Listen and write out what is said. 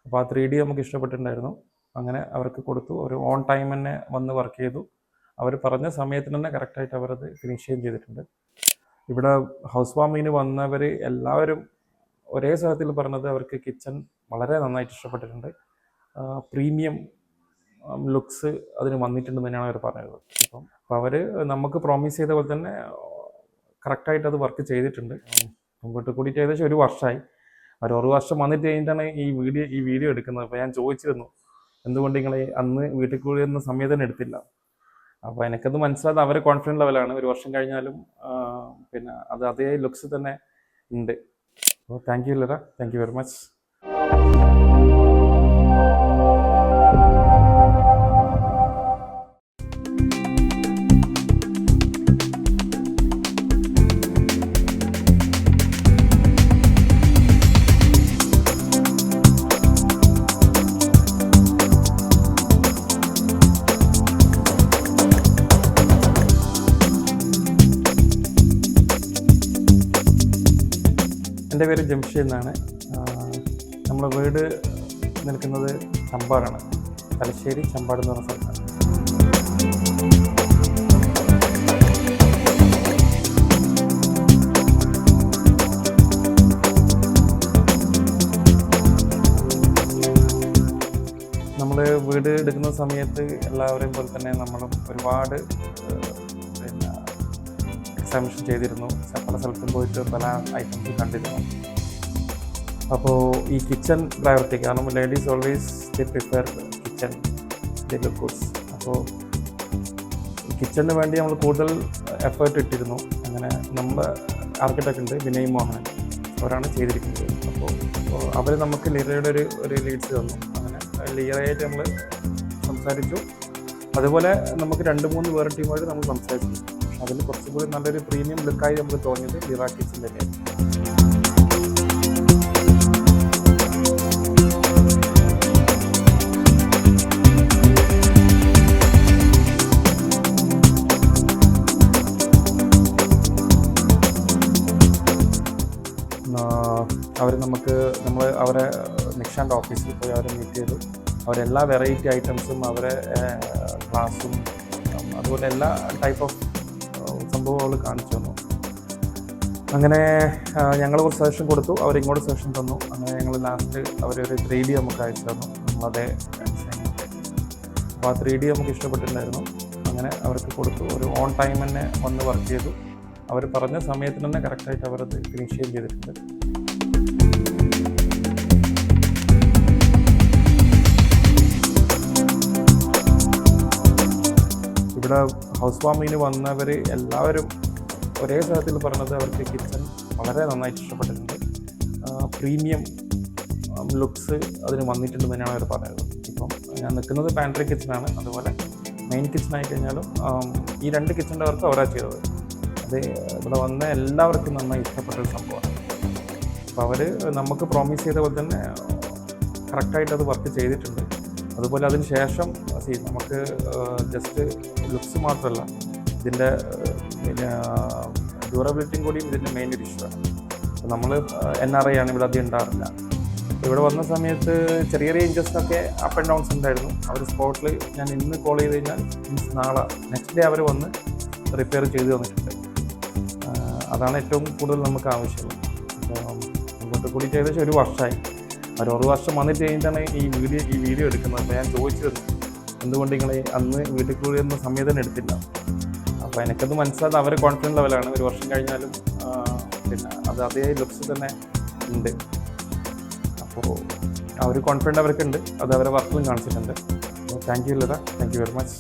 അപ്പോൾ ആ 3D നമുക്ക് ഇഷ്ടപ്പെട്ടിട്ടുണ്ടായിരുന്നു. അങ്ങനെ അവർക്ക് കൊടുത്തു. ഒരു ഓൺ ടൈം തന്നെ വന്ന് വർക്ക് ചെയ്തു. അവർ പറഞ്ഞ സമയത്തിന് തന്നെ കറക്റ്റായിട്ട് അവരത് ഫിനിഷ് ചെയ്തിട്ടുണ്ട്. ഇവിടെ ഹൗസ് വാമിങ്ങിന് വന്നവർ എല്ലാവരും ഒരേ സ്ഥലത്തിൽ പറഞ്ഞത് അവർക്ക് കിച്ചൺ വളരെ നന്നായിട്ട് ഇഷ്ടപ്പെട്ടിട്ടുണ്ട്. പ്രീമിയം ലുക്സ് അതിന് വന്നിട്ടുണ്ടെന്ന് തന്നെയാണ് അവർ പറഞ്ഞത്. അപ്പോൾ അവർ നമുക്ക് പ്രോമിസ് ചെയ്ത പോലെ തന്നെ കറക്റ്റായിട്ട് അത് വർക്ക് ചെയ്തിട്ടുണ്ട്. മുമ്പോട്ട് കൂടിയിട്ട് ഏകദേശം 1 വർഷമായി. അവർ 1 വർഷം വന്നിട്ട് കഴിഞ്ഞിട്ടാണ് ഈ വീഡിയോ എടുക്കുന്നത്. അപ്പോൾ ഞാൻ ചോദിച്ചിരുന്നു എന്തുകൊണ്ട് നിങ്ങൾ അന്ന് വീട്ടിൽ കൂടി എന്ന സമയത്ത് തന്നെ എടുത്തില്ല. അപ്പോൾ എനിക്കത് മനസ്സിലായത് അവരെ കോൺഫിഡൻറ്റ് ലെവലാണ്. 1 വർഷം കഴിഞ്ഞാലും പിന്നെ അത് അതേ ലുക്സ് തന്നെ ഉണ്ട്. അപ്പോൾ thank you lira, thank you very much. എൻ്റെ പേര് ജംഷീദ് എന്നാണ്. നമ്മുടെ വീട് നിൽക്കുന്നത് ചമ്പാടാണ്. തലശ്ശേരി ചമ്പാട് എന്ന് പറഞ്ഞ സ്ഥലത്താണ്. നമ്മൾ വീട് എടുക്കുന്ന സമയത്ത് എല്ലാവരെയും പോലെ തന്നെ നമ്മളും ഒരുപാട് പിന്നെ എക്സാമിഷൻ ചെയ്തിരുന്നു. പല സ്ഥലത്തും പോയിട്ട് പല ഐറ്റംസ് കണ്ടിരുന്നു. അപ്പോൾ ഈ കിച്ചൺ പ്രയോറിറ്റി, കാരണം ladies always they prefer kitchen, they look goods. അപ്പോൾ കിച്ചണിന് വേണ്ടി നമ്മൾ കൂടുതൽ എഫേർട്ട് ഇട്ടിരുന്നു. അങ്ങനെ നമ്മുടെ ആർക്കിടെക്ട് ഉണ്ട് വിനയ് മോഹൻ, അവരാണ് ചെയ്തിരിക്കുന്നത്. അപ്പോൾ അവർ നമുക്ക് ലിറയുടെ ഒരു ലീഡ്സ് തന്നു. അങ്ങനെ ലിറയായിട്ട് നമ്മൾ സംസാരിച്ചു. അതുപോലെ നമുക്ക് 2-3 വേറെ ടീമായിട്ട് നമ്മൾ സംസാരിച്ചു. അതിൽ കുറച്ചുകൂടി നല്ലൊരു പ്രീമിയം ലുക്കായി നമുക്ക് തോന്നിയത് ലിറ കിച്ചൺ തന്നെയായിരുന്നു. നമ്മൾ അവരെ നിക്ഷാൻ്റെ ഓഫീസിൽ പോയി അവരെ മീറ്റ് ചെയ്തു. അവരെല്ലാ വെറൈറ്റി ഐറ്റംസും അവരെ ഗ്ലാസും അതുപോലെ എല്ലാ ടൈപ്പ് ഓഫ് സംഭവങ്ങൾ കാണിച്ചു തന്നു. അങ്ങനെ ഞങ്ങൾ കുറച്ച് സജഷൻ കൊടുത്തു, അവരിങ്ങോട്ട് സജഷൻ തന്നു. അങ്ങനെ ഞങ്ങൾ ലാസ്റ്റ് അവരൊരു 3D നമുക്ക് അയച്ചു തന്നു. നമ്മളതേ അപ്പോൾ ആ 3D നമുക്ക് ഇഷ്ടപ്പെട്ടിട്ടുണ്ടായിരുന്നു. അങ്ങനെ അവർക്ക് കൊടുത്തു. ഒരു ഓൺ ടൈം തന്നെ വന്ന് വർക്ക് ചെയ്തു. അവർ പറഞ്ഞ സമയത്തിന് തന്നെ കറക്റ്റായിട്ട് അവരത് ഫിനിഷ് ചെയ്തിട്ടുണ്ട്. ഇവിടെ ഹൗസ് വാമിങ്ങിന് വന്നവർ എല്ലാവരും ഒരേ സ്ഥലത്തിൽ പറഞ്ഞത് അവർക്ക് കിച്ചൺ വളരെ നന്നായിട്ട് ഇഷ്ടപ്പെട്ടിട്ടുണ്ട്. പ്രീമിയം ലുക്സ് അതിന് വന്നിട്ടുണ്ടെന്ന് തന്നെയാണ് അവർ പറഞ്ഞത്. ഇപ്പം ഞാൻ നിൽക്കുന്നത് പാൻട്രി കിച്ചണാണ്. അതുപോലെ മെയിൻ കിച്ചണായി കഴിഞ്ഞാലും ഈ 2 കിച്ചണിൻ്റെ വർക്ക് അവരാണ് ചെയ്തത്. അത് ഇവിടെ വന്ന എല്ലാവർക്കും നന്നായി ഇഷ്ടപ്പെട്ടൊരു സംഭവമാണ്. അപ്പോൾ അവർ നമുക്ക് പ്രോമിസ് ചെയ്ത പോലെ തന്നെ കറക്റ്റായിട്ട് അത് വർക്ക് ചെയ്തിട്ടുണ്ട്. അതുപോലെ അതിന് ശേഷം നമുക്ക് ജസ്റ്റ് ലുക്സ് മാത്രമല്ല, ഇതിൻ്റെ പിന്നെ ഡ്യൂറബിലിറ്റിയും കൂടിയും ഇതിൻ്റെ മെയിൻ ഒരു ഇഷ്യമാണ്. അപ്പോൾ നമ്മൾ NRI ആണ്, ഇവിടെ അധികം ഉണ്ടാറില്ല. ഇവിടെ വന്ന സമയത്ത് ചെറിയ ചേഞ്ചസൊക്കെ അപ്പ് ആൻഡ് ഡൗൺസ് ഉണ്ടായിരുന്നു. അവർ സ്പോട്ടിൽ ഞാൻ ഇന്ന് കോൾ ചെയ്ത് കഴിഞ്ഞാൽ നാളെ നെക്സ്റ്റ് ഡേ അവർ വന്ന് റിപ്പയർ ചെയ്ത് തന്നിട്ടുണ്ട്. അതാണ് ഏറ്റവും കൂടുതൽ നമുക്ക് ആവശ്യമുള്ളത്. മുമ്പോട്ട് കൂടി ഏകദേശം 1 വർഷമായി. അവർ 1 വർഷം വന്നിട്ട് കഴിഞ്ഞിട്ടാണ് ഈ വീഡിയോ എടുക്കുന്നത്. അപ്പോൾ ഞാൻ ചോദിച്ചിരുന്നു എന്തുകൊണ്ട് നിങ്ങൾ അന്ന് വീട്ടിൽ കൂടി എന്ന സമയത്ത് തന്നെ എടുത്തില്ല. അപ്പോൾ എനിക്കത് മനസ്സിലായത് അവരെ കോൺഫിഡൻറ്റ് ലെവലാണ്. 1 വർഷം കഴിഞ്ഞാലും പിന്നെ അത് അതേ ലുക്സ് തന്നെ ഉണ്ട്. അപ്പോൾ ആ ഒരു കോൺഫിഡൻറ്റ് അവർക്കുണ്ട്. അത് അവരെ വർക്കിലും കാണിച്ചിട്ടുണ്ട്. അപ്പോൾ thank you lira, thank you very much.